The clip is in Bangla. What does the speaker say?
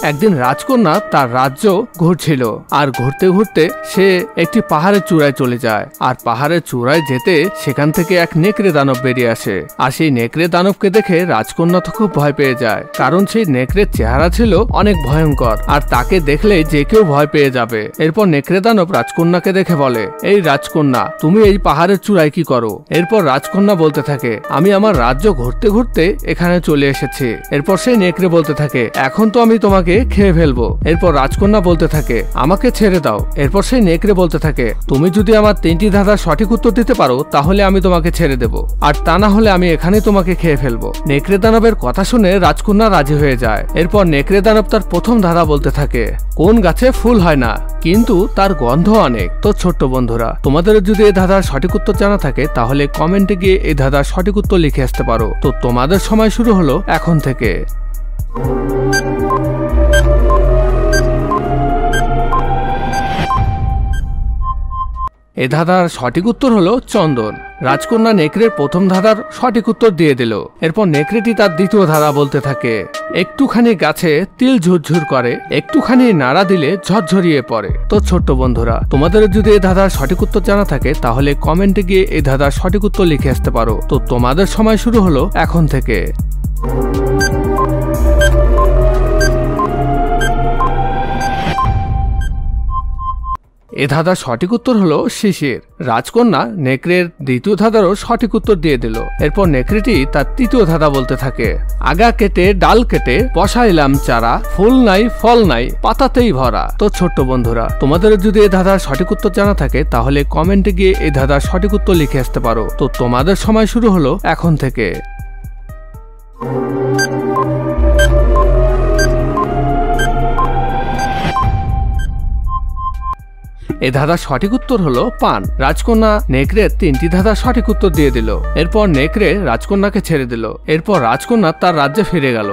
একদিন রাজকন্যা তার রাজ্য ঘুরছিল, আর ঘুরতে ঘুরতে সে একটি পাহাড়ের চূড়ায় চলে যায়। আর পাহাড়ের চূড়ায় যেতে সেখান থেকে এক নেকড়ে দানব বেরিয়ে আসে। আর সেই নেকড়ে দানবকে দেখে রাজকন্যা তো খুব ভয় পেয়ে যায়, কারণ সেই নেকড়ের চেহারা ছিল অনেক ভয়ঙ্কর, আর তাকে দেখলে যে কেউ ভয় পেয়ে যাবে। এরপর নেকড়ে দানব রাজকন্যাকে দেখে বলে, এই রাজকন্যা, তুমি এই পাহাড়ের চূড়ায় কি করো? এরপর রাজকন্যা বলতে থাকে, আমি আমার রাজ্য ঘুরতে ঘুরতে এখানে চলে এসেছি। এরপর সেই নেকড়ে বলতে থাকে, এখন তো আমি তোমাকে খেয়ে ফেলবো। এরপর রাজকন্যা বলতে থাকে, আমাকে ছেড়ে দাও। এরপর সেই নেকড়ে বলতে থাকে, তুমি যদি আমার 3টি ধাঁধার সঠিক উত্তর দিতে পারো তাহলে আমি তোমাকে ছেড়ে দেব, আর তা না হলে আমি এখানে তোমাকে খেয়ে ফেলবো। নেকড়ে দানবের কথা শুনে রাজকন্যা রাজি হয়ে যায়। এরপর নেকড়ে দানব তার প্রথম ধাঁধা বলতে থাকে, কোন গাছে ফুল হয় না কিন্তু তার গন্ধ অনেক? তো ছোট্ট বন্ধুরা, তোমাদের যদি এই ধাঁধার সঠিক উত্তর জানা থাকে তাহলে কমেন্টে গিয়ে এই ধাঁধার সঠিক উত্তর লিখে আসতে পারো। তো তোমাদের সময় শুরু হলো এখন থেকে। এই ধাঁধার সঠিক উত্তর হলো চন্দন। রাজকন্যা নেকড়ের প্রথম ধাঁধার সঠিক উত্তর দিয়ে দিল। এরপর নেকড়েটি তার দ্বিতীয় ধাঁধা বলতে থাকে, একটুখানি গাছে তিল ঝুরঝুর করে, একটুখানি নাড়া দিলে ঝরঝরিয়ে পড়ে। তো ছোট্ট বন্ধুরা, তোমাদের যদি এই ধাঁধার সঠিক উত্তর জানা থাকে তাহলে কমেন্টে গিয়ে এই ধাঁধার সঠিক উত্তর লিখে আসতে পারো। তো তোমাদের সময় শুরু হলো এখন থেকে। এ ধাঁধার সঠিক উত্তর হলো শিশির। রাজকন্যা নেকড়ের দ্বিতীয় ধাঁধারও সঠিক উত্তর দিয়ে দিল। এরপর নেকড়েটি তার তৃতীয় ধাঁধা বলতে থাকে, আগা কেটে ডাল কেটে বসাইলাম চারা, ফুল নাই ফল নাই পাতাতেই ভরা। তো ছোট্ট বন্ধুরা, তোমাদের যদি এই ধাঁধার সঠিক উত্তর জানা থাকে তাহলে কমেন্টে গিয়ে এই ধাঁধার সঠিক উত্তর লিখে আসতে পারো। তো তোমাদের সময় শুরু হলো এখন থেকে। এই ধাঁধার সঠিক উত্তর হলো পান। রাজকন্যা নেকড়ের 3টি ধাঁধার সঠিক উত্তর দিয়ে দিল। এরপর নেকড়ে রাজকন্যাকে ছেড়ে দিল। এরপর রাজকন্যা তার রাজ্যে ফিরে গেল।